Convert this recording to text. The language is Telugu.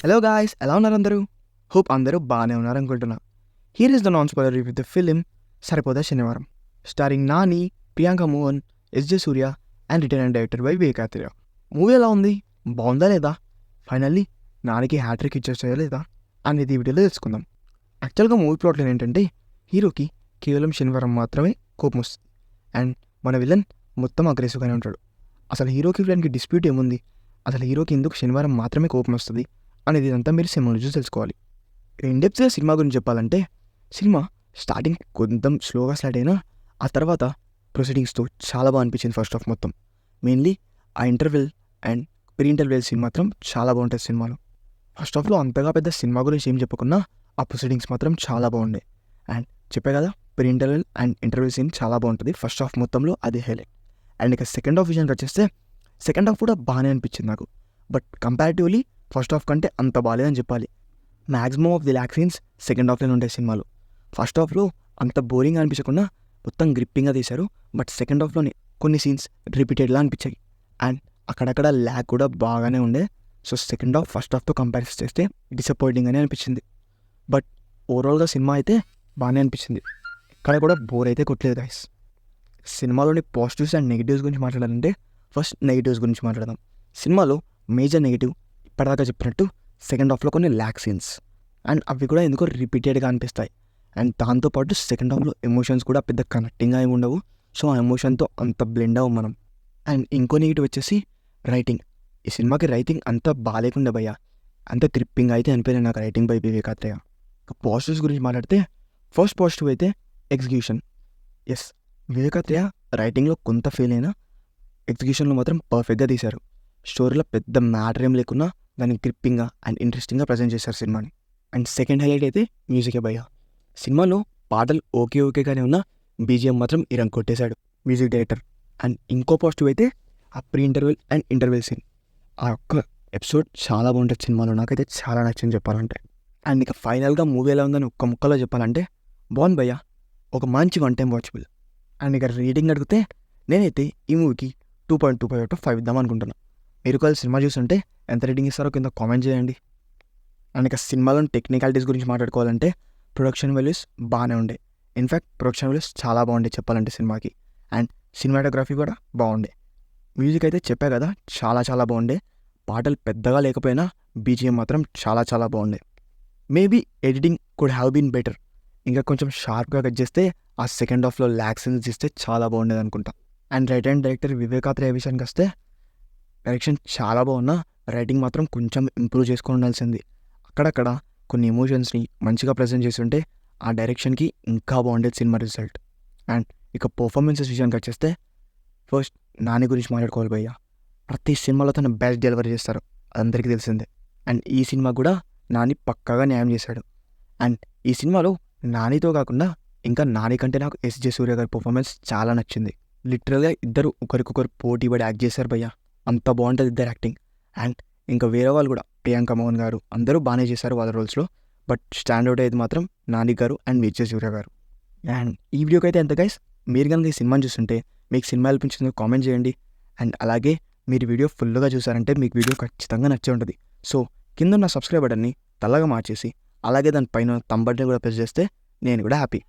హలో గాయ్స్, ఎలా ఉన్నారు అందరూ? హోప్ అందరూ బాగానే ఉన్నారనుకుంటున్నా. Here is the non spoiler review with the film Saripodhaa Sanivaaram, starring Nani, Priyanka Mohan, SJ Suryah and return and director by Vivek Athreya. Movie ఎలా ఉంది? బాగుందా లేదా? ఫైనల్లీ నానికి హ్యాట్రిక్ ఇచ్చేసాయా లేదా అనేది ఈ వీడియోలో తెలుసుకుందాం. యాక్చువల్గా మూవీ ప్లాట్లో ఏంటంటే, హీరోకి కేవలం శనివారం మాత్రమే కోపం వస్తుంది అండ్ మన విలన్ మొత్తం అగ్రెసివ్గానే ఉంటాడు. అసలు హీరోకి విలన్కి డిస్ప్యూట్ ఏముంది? అసలు హీరోకి ఎందుకు శనివారం మాత్రమే కోపం వస్తుంది అనేది ఇదంతా మీరు సినిమాలో చూసి తెలుసుకోవాలి. ఇన్డెప్త్గా సినిమా గురించి చెప్పాలంటే, సినిమా స్టార్టింగ్ కొంచెం స్లోగా స్టార్ట్ అయినా ఆ తర్వాత ప్రొసీడింగ్స్తో చాలా బాగా అనిపించింది. ఫస్ట్ హాఫ్ మొత్తం మెయిన్లీ ఆ interval and pre interval scene మాత్రం చాలా బాగుంటుంది సినిమాలో. ఫస్ట్ హాఫ్లో అంతగా పెద్ద సినిమా గురించి ఏం చెప్పకున్నా ఆ ప్రొసీడింగ్స్ మాత్రం చాలా బాగుండే. అండ్ చెప్పే కదా, pre interval and interval scene చాలా బాగుంటుంది. ఫస్ట్ హాఫ్ మొత్తంలో అది హైలైట్. అండ్ ఇక సెకండ్ హాఫ్ విషయానికి వచ్చేస్తే, సెకండ్ హాఫ్ కూడా బాగానే అనిపించింది నాకు. బట్ కంపారిటివ్లీ ఫస్ట్ హాఫ్ కంటే అంత బాగాలేదని చెప్పాలి. Maximum of the lag scenes second హాఫ్లోనే ఉంటాయి సినిమాలో. ఫస్ట్ హాఫ్లో అంత బోరింగ్ అనిపించకుండా మొత్తం గ్రిప్పింగ్గా తీశారు. బట్ సెకండ్ హాఫ్లోనే కొన్ని సీన్స్ రిపీటెడ్లా అనిపించాయి అండ్ అక్కడక్కడ ల్యాక్ కూడా బాగానే ఉండే. సో సెకండ్ హాఫ్ ఫస్ట్ హాఫ్తో కంపారిజన్ చేస్తే డిసప్పాయింటింగ్ అని అనిపించింది. బట్ ఓవరాల్గా సినిమా అయితే బాగానే అనిపించింది. ఎక్కడ కూడా బోర్ అయితే కొట్టలేదు గైస్. సినిమాలోని పాజిటివ్స్ అండ్ నెగిటివ్స్ గురించి మాట్లాడాలంటే, ఫస్ట్ నెగిటివ్స్ గురించి మాట్లాడదాం. సినిమాలో మేజర్ నెగిటివ్ ఇప్పటిదాకా చెప్పినట్టు సెకండ్ హాఫ్లో కొన్ని ల్యాక్ సీన్స్ అండ్ అవి కూడా ఎందుకో రిపీటెడ్గా అనిపిస్తాయి. అండ్ దాంతోపాటు సెకండ్ హాఫ్లో ఎమోషన్స్ కూడా పెద్ద కనెక్టింగ్గా ఏమి ఉండవు. సో ఆ ఎమోషన్తో అంత బ్లెండ్ అవ్వం మనం. అండ్ ఇంకో నెగిటివ్ వచ్చేసి రైటింగ్. ఈ సినిమాకి రైటింగ్ అంత బాగాలేకుండా భయ్యా, అంత గ్రిప్పింగ్ అయితే అనిపోయింది నాకు రైటింగ్ బై వివేకాత్రేయ. పాజిటివ్స్ గురించి మాట్లాడితే, ఫస్ట్ పాజిటివ్ అయితే ఎగ్జిక్యూషన్. ఎస్, వివేకాత్రేయ రైటింగ్లో కొంత ఫెయిల్ అయినా ఎగ్జిక్యూషన్లో మాత్రం పర్ఫెక్ట్గా తీశారు. స్టోరీలో పెద్ద మ్యాటర్ ఏం లేకున్నా దాన్ని గ్రిప్పింగ్గా అండ్ ఇంట్రెస్టింగ్గా ప్రజెంట్ చేశారు సినిమాని. అండ్ సెకండ్ హైలైట్ అయితే మ్యూజికే భయ్యా. సినిమాలో పాటలు ఓకేగానే ఉన్నా బీజిఎం మాత్రం ఇరం కొట్టేశాడు మ్యూజిక్ డైరెక్టర్. అండ్ ఇంకో పాజిటివ్ అయితే ఆ pre interval and interval scene. ఆ ఒక్క ఎపిసోడ్ చాలా బాగుంటుంది సినిమాలో, నాకైతే చాలా నచ్చింది చెప్పాలంటే. అండ్ ఇక ఫైనల్గా మూవీ ఎలా ఉందని ఒక్క ముక్కలో చెప్పాలంటే, బాగుంది భయ్యా, ఒక మంచి వన్ టైం వాచబుల్. అండ్ ఇక రేటింగ్ అడిగితే నేనైతే ఈ మూవీకి 2.25/5 ఇద్దాం అనుకుంటున్నాను. మీరు కాల్ సినిమా చూస్తుంటే ఎంత రేటింగ్ ఇస్తారో కింద కామెంట్ చేయండి. అండ్ ఇక సినిమాలోని టెక్నికాలిటీస్ గురించి మాట్లాడుకోవాలంటే, ప్రొడక్షన్ వాల్యూస్ బాగానే ఉండే. ఇన్ఫ్యాక్ట్ ప్రొడక్షన్ వాల్యూస్ చాలా బాగుండే చెప్పాలంటే సినిమాకి. అండ్ సినిమాటోగ్రఫీ కూడా బాగుండే. మ్యూజిక్ అయితే చెప్పా కదా, చాలా చాలా బాగుండే. పాటలు పెద్దగా లేకపోయినా బీజిఎం మాత్రం చాలా చాలా బాగుండే. Maybe editing could have been better. ఇంకా కొంచెం షార్ప్గా కట్ చేస్తే ఆ సెకండ్ హాఫ్లో ల్యాక్ సీన్స్ ఇస్తే చాలా బాగుండేది అనుకుంటా. And writer and director Vivekatreya విషయానికి వస్తే, డైరెక్షన్ చాలా బాగున్నా రైటింగ్ మాత్రం కొంచెం ఇంప్రూవ్ చేసుకొని ఉండాల్సింది. అక్కడక్కడ కొన్ని ఎమోషన్స్ని మంచిగా ప్రజెంట్ చేసి ఉంటే ఆ డైరెక్షన్కి ఇంకా బాగుండేది సినిమా రిజల్ట్. అండ్ ఇక పర్ఫార్మెన్సెస్ విషయానికి వచ్చేస్తే, ఫస్ట్ నాని గురించి మాట్లాడుకోవాలి భయ్యా. ప్రతి సినిమాలో తన బెస్ట్ డెలివరీ చేస్తారు, అదందరికీ తెలిసిందే. అండ్ ఈ సినిమా కూడా నాని పక్కాగా న్యాయం చేశాడు. అండ్ ఈ సినిమాలో నానితో కాకుండా ఇంకా నాని కంటే నాకు ఎస్జే సూర్య గారి పర్ఫార్మెన్స్ చాలా నచ్చింది. లిటరల్గా ఇద్దరు ఒకరికొకరు పోటీ పడి యాక్ట్ చేశారు భయ్యా, అంత బాగుంటుంది ఇద్దరు యాక్టింగ్. అండ్ ఇంకా వేరే వాళ్ళు కూడా, ప్రియాంక మోహన్ గారు అందరూ బాగానే చేశారు వాళ్ళ రోల్స్లో. బట్ స్టాండౌట్ అయ్యేది మాత్రం నాని గారు అండ్ ఎస్జే సూర్య గారు. అండ్ ఈ వీడియోకి అయితే ఎంత గైస్, మీరు కనుక ఈ సినిమాని చూస్తుంటే మీకు సినిమా అనిపించిందో కామెంట్ చేయండి. అండ్ అలాగే మీరు వీడియో ఫుల్గా చూసారంటే మీకు వీడియో ఖచ్చితంగా నచ్చే ఉంటుంది. సో కింద ఉన్న సబ్స్క్రైబ్ బటన్ని తెల్లగా మార్చేసి అలాగే దానిపైన థంబ్ బటన్ కూడా ప్రెస్ చేస్తే నేను కూడా హ్యాపీ.